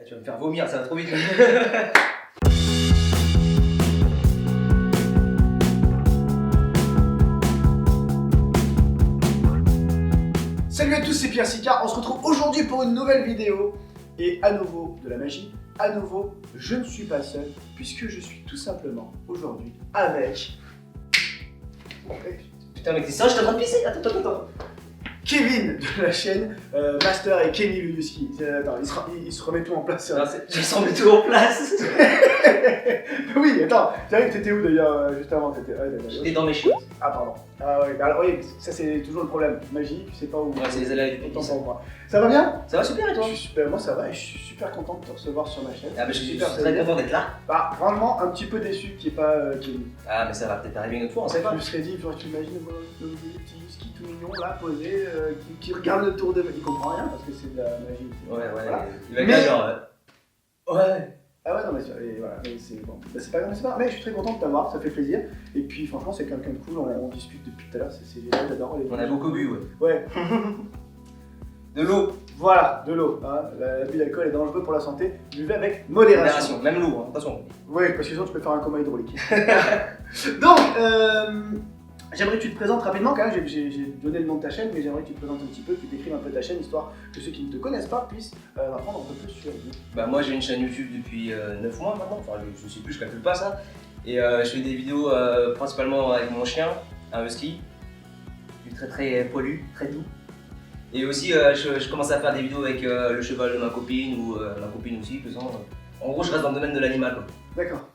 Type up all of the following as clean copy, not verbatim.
Tu vas me faire vomir, ça va trop vite. Salut à tous, c'est Pierre Sicard. On se retrouve aujourd'hui pour une nouvelle vidéo. Et à nouveau de la magie, à nouveau, je ne suis pas seul, puisque je suis tout simplement aujourd'hui avec... Putain mec, t'es sérieux, je suis en train de pisser. Attends. Kevin de la chaîne Master et Kenny Luyuski. Attends, il se remet tout en place. Je sens mes tout en place. Oui, attends, tu savais que t'étais où d'ailleurs juste avant? J'étais dans mes chiottes. Ah pardon. Ah ouais, alors oui, ça c'est toujours le problème. Magie, tu sais pas où. Ouais, c'est les aléas du Autant pipi. pour moi. Ça va bien? Ça va super et toi? Moi ça va et je suis super content de te recevoir sur ma chaîne. Ah bah je suis Super très plaisir. content d'être là. Bah vraiment un petit peu déçu qu'il n'y ait pas Kenny. Ah mais ça va peut-être arriver une autre fois, on sait pas. Je me serais dit, tu imagines le petit ski tout mignon là posé, qui regarde le tour de... Il comprend rien parce que c'est de la magie. Ouais, Voilà. il va gagner genre... Ouais. Ah ouais, non mais voilà, c'est bon. Bah, c'est pas grave, mais je suis très content de t'avoir, ça fait plaisir. Et puis franchement c'est quelqu'un de cool, on discute depuis tout à l'heure, c'est génial, j'adore les... On a beaucoup bu, ouais. Ouais. De l'eau. Voilà, de l'eau. Hein. L'abus d'alcool est dangereux pour la santé, buvez avec modération. Même l'eau, hein. Attention. Oui, parce que sinon tu peux faire un coma hydraulique. Donc, j'aimerais que tu te présentes rapidement quand même, j'ai donné le nom de ta chaîne, mais j'aimerais que tu te présentes un petit peu, que tu décrives un peu ta chaîne, histoire que ceux qui ne te connaissent pas puissent apprendre un peu plus sur vous. Bah moi j'ai une chaîne YouTube depuis 9 mois maintenant, enfin je sais plus, je calcule pas ça. Et je fais des vidéos principalement avec mon chien, un husky, très poilu, très doux. Et aussi je commence à faire des vidéos avec le cheval de ma copine ou ma copine aussi, en gros je reste dans le domaine de l'animal quoi. D'accord.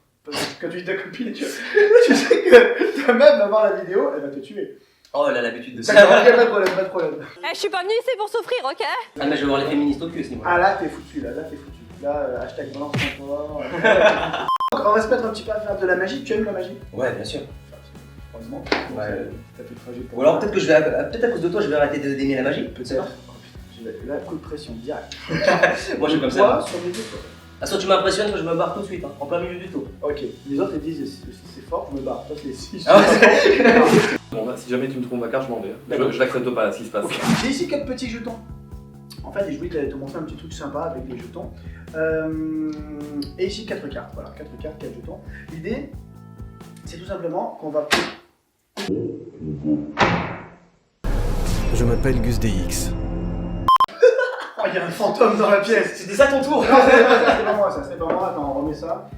Quand tu dis ta copine, tu sais que ta meuf va voir la vidéo, elle va te tuer. Oh elle a l'habitude de ça. D'accord, ok, pas de problème, pas de problème. Je suis pas venue ici pour souffrir, ok? Ah mais je vais voir les féministes au cul à ce niveau-là. Ah là t'es foutu, là t'es foutu. Là, hashtag balance ton corps. Donc on va se mettre un petit peu à faire de la magie, tu aimes la magie? Ouais bien sûr. Heureusement, Ouais. t'as fait le trajet pour... Ou alors peut-être que peut-être à cause de toi je vais arrêter d'aimer la magie. Peut-être. Oh, putain, là, coup de pression, direct. Moi je suis comme Toi, ça. sur mes yeux, toi. Ah soit tu m'impressionnes, soit je me barre tout de suite, hein, en plein milieu du taux. Ok, les autres ils disent si c'est fort, je me barre. Toi c'est si. Ah ouais, Bon, bah, si jamais tu me trouves ma carte, je m'en vais. D'accord. Je l'accepte pas, ce qui se passe. Ok. J'ai ici 4 petits jetons. En fait, je voulais te montrer un petit truc sympa avec les jetons. Et ici 4 cartes, voilà, 4 cartes, 4 jetons. L'idée, c'est tout simplement qu'on va... Je m'appelle Gus DX. Oh, il y a un fantôme dans la pièce. c'était ça ton tour. Non, c'est pas moi ça, c'est pas moi. Attends, on remet ça.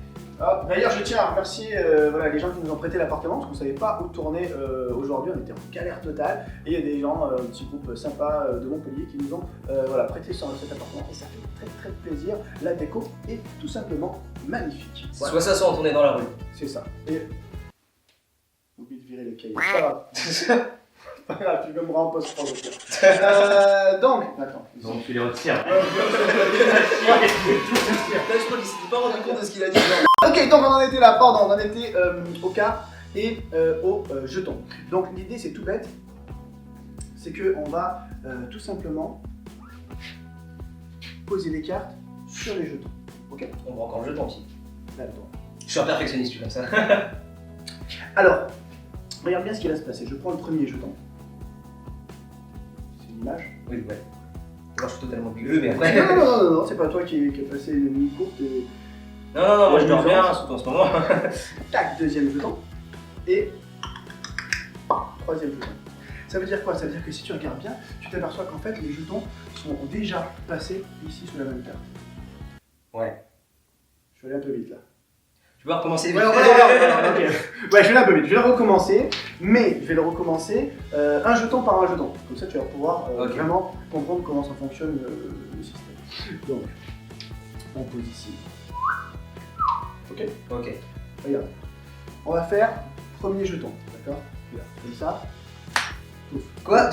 Hop. D'ailleurs, je tiens à remercier voilà, les gens qui nous ont prêté l'appartement parce qu'on savait pas où tourner aujourd'hui, on était en galère totale. Et il y a des gens, un petit groupe sympa de Montpellier qui nous ont voilà, prêté sur cet appartement et ça fait très plaisir. La déco est tout simplement magnifique. Voilà. Soit ça, soit on tournait dans la rue. C'est ça. Et... Oublie de virer les cahiers. Ça va. C'est pas grave, tu me rends en post-prod au pire. Donc, attends. Donc tu les retires. Là, je crois qu'il s'était pas rendu compte de ce qu'il a dit. Ok, donc on en était là, pardon, on en était aux cartes et aux jetons. Donc l'idée c'est tout bête, c'est qu'on va tout simplement poser les cartes sur les jetons. Ok? On voit encore le jeton aussi. Là-dedans. Je suis un perfectionniste, je suis comme ça. Alors, regarde bien ce qui va se passer. Je prends le premier jeton. C'est une image. Oui, ouais. Alors je suis totalement dégueuleux, mais après. Non, c'est pas toi qui a passé une nuit courte et... Non, moi je dors bien, surtout en ce moment. Tac, deuxième jeton. Et troisième jeton. Ça veut dire quoi? Ça veut dire que si tu regardes bien, tu t'aperçois qu'en fait les jetons sont déjà passés ici sur la même carte. Ouais. Je vais aller un peu vite là. Tu peux recommencer vite. Ouais, ok. Ouais, je vais aller un peu vite. Je vais le recommencer, mais je vais le recommencer un jeton par un jeton. Comme ça, tu vas pouvoir vraiment comprendre comment ça fonctionne le système. Donc, on pose ici. Ok? Ok. Regarde. On va faire premier jeton, d'accord? Regarde, comme ça. Pouf. Quoi?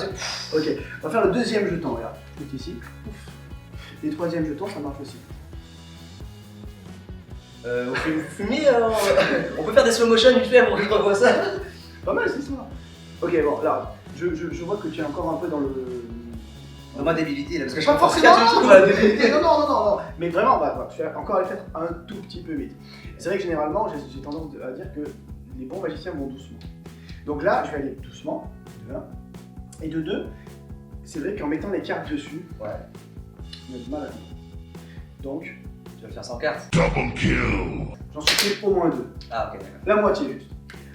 Ok. On va faire le deuxième jeton, regarde. Tout ici. Pouf. Et le troisième jeton, ça marche aussi. Vous fumiez, on peut faire des slow motion vite fait pour que je revoie ça. Pas mal, c'est ça. Ok, bon, là, je vois que tu es encore un peu dans le... Dans ma débilité là, parce que je Pas suis pas forcément tout dans la débilité, non. Mais vraiment, tu vas encore aller faire un tout petit peu vite. C'est vrai que généralement, j'ai tendance à dire que les bons magiciens vont doucement. Donc là, je vais aller doucement, de 1. Et de 2, c'est vrai qu'en mettant les cartes dessus, Ouais. on a du mal à lire. Donc, peux le faire sans carte. J'en suis fait au moins 2. Ah, ok, d'accord. La moitié juste.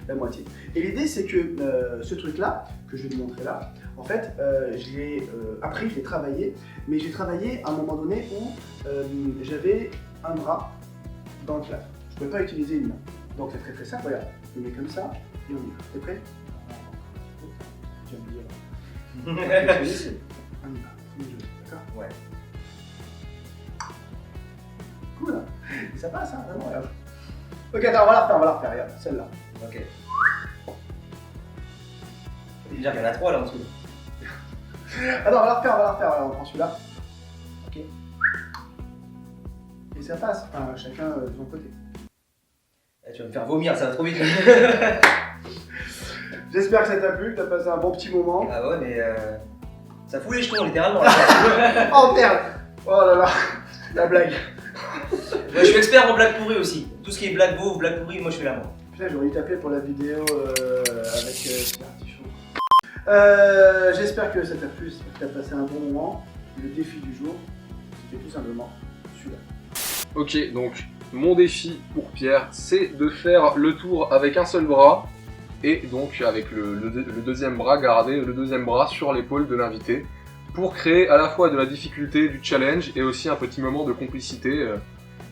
La moitié. Et l'idée c'est que ce truc-là, que je vais te montrer là, en fait, je l'ai appris, je l'ai travaillé, mais j'ai travaillé à un moment donné où j'avais un bras dans le clap. Je ne pouvais pas utiliser une main. Donc c'est très très simple, regarde. Je le mets comme ça et on y va. T'es prêt? Tu vas me dire. On y va, d'accord? Ouais. Cool, hein? Ça passe, hein, vraiment, regarde. Ok, attends, on va la refaire, regarde, celle-là. Ok. Déjà qu'il y en a 3 là en dessous. Attends, on va la refaire, alors on prend celui-là. Ok. Et ça passe, enfin, chacun de son côté. Eh, tu vas me faire vomir, ça va trop vite. J'espère que ça t'a plu, que t'as passé un bon petit moment. Ah ouais, mais ça fout les jetons littéralement. Là. Oh merde! Oh là là, la blague. Ouais, je suis expert en blague pourrie aussi. Tout ce qui est blague beau ou blague pourrie, moi je fais la moi. Putain, j'aurais dû t'appeler pour la vidéo avec l'artichaut. J'espère que ça t'a plu, j'espère que t'as passé un bon moment. Le défi du jour, c'était tout simplement celui-là. Ok, donc mon défi pour Pierre, c'est de faire le tour avec un seul bras et donc avec le deuxième bras, garder le deuxième bras sur l'épaule de l'invité pour créer à la fois de la difficulté, du challenge et aussi un petit moment de complicité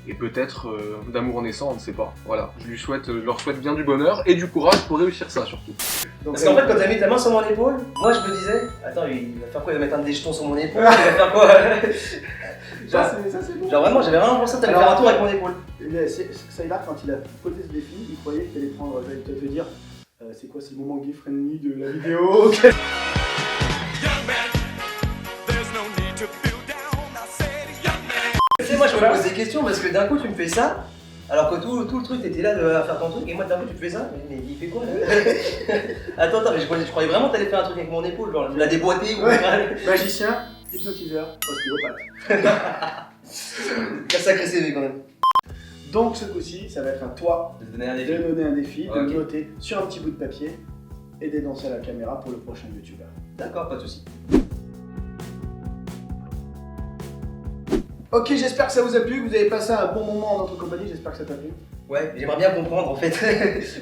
et peut-être d'amour naissant, on ne sait pas. Voilà, je leur souhaite bien du bonheur et du courage pour réussir ça surtout. Donc, Parce qu'en fait, quand t'as mis ta main sur mon épaule, moi je me disais, attends, il va faire quoi? Il va mettre un des jetons sur mon épaule, il va faire quoi? ça c'est bon. Genre vraiment, j'avais vraiment pensé que t'allais Alors, faire un tour avec mon épaule. Saïlar, quand il a posé ce défi, il croyait qu'il allait prendre, j'allais peut-être te dire, c'est quoi, c'est le moment gay-friendly de la vidéo. Tu sais, moi je me pose des questions parce que d'un coup tu me fais ça, alors que tout le truc t'étais là à faire ton truc, et moi d'un coup tu me fais ça, mais il fait quoi là? Attends, mais je croyais vraiment que t'allais faire un truc avec mon épaule, genre la déboîter ou Ouais. Magicien, hypnotiseur, ostéopathe. un sacré CV quand même. Donc ce coup-ci, ça va être à toi De te donner un de défi. donner un défi, de Ok. noter sur un petit bout de papier et d'énoncer à la caméra pour le prochain youtubeur. D'accord, pas de soucis. Ok, j'espère que ça vous a plu, que vous avez passé un bon moment en notre compagnie, j'espère que ça t'a plu. Ouais, j'aimerais bien comprendre en fait.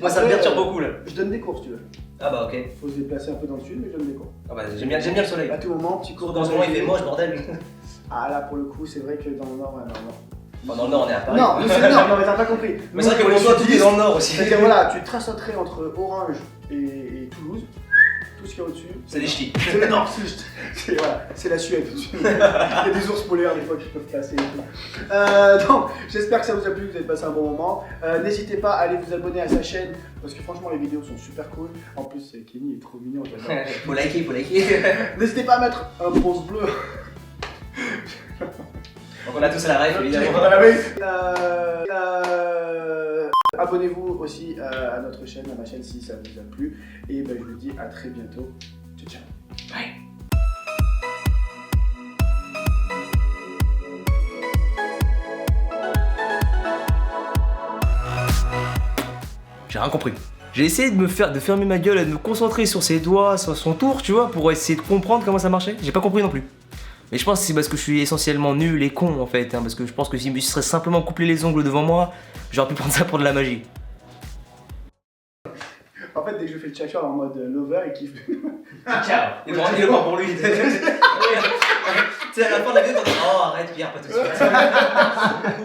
Moi ça me Après, perturbe beaucoup là. Je donne des cours si tu veux. Ah bah ok. Faut se déplacer un peu dans le sud, mais je donne des cours. Ah bah j'aime bien le soleil. À tout moment, petit cours Surtout dans ce moment il fait moche, bordel. Ah là, pour le coup, c'est vrai que dans le nord, ouais, non. Enfin, dans le nord on est à Paris. Non, nous c'est le nord, non mais t'as pas compris. Mais c'est vrai que mon doigt tout est dans le nord aussi. C'est-à-dire voilà, tu traces un trait entre Orange et Toulouse, tout ce qu'il y a au-dessus. C'est des ch'tis. C'est le nord, c'est voilà, c'est la Suède. Il y a des ours polaires des fois qui peuvent passer et tout. Donc j'espère que ça vous a plu, que vous avez passé un bon moment. N'hésitez pas à aller vous abonner à sa chaîne parce que franchement les vidéos sont super cool. En plus Kenny est trop mignon, j'adore. Faut liker. N'hésitez pas à mettre un pouce bleu. Donc on a tous la règle évidemment. Abonnez-vous aussi à notre chaîne, à ma chaîne si ça vous a plu. Et ben, je vous dis à très bientôt. Ciao, ciao. Bye. J'ai rien compris. J'ai essayé de fermer ma gueule et de me concentrer sur ses doigts, sur son tour, tu vois, pour essayer de comprendre comment ça marchait. J'ai pas compris non plus. Mais je pense que c'est parce que je suis essentiellement nul et con en fait, hein, parce que je pense que si je me serais simplement couplé les ongles devant moi, j'aurais pu prendre ça pour de la magie. En fait, dès que je fais le tcha en mode lover, il kiffe. Ciao. Il le prend pour lui. Tu sais, à la fin de la vidéo, t'entends, oh arrête Pierre, pas tout de suite.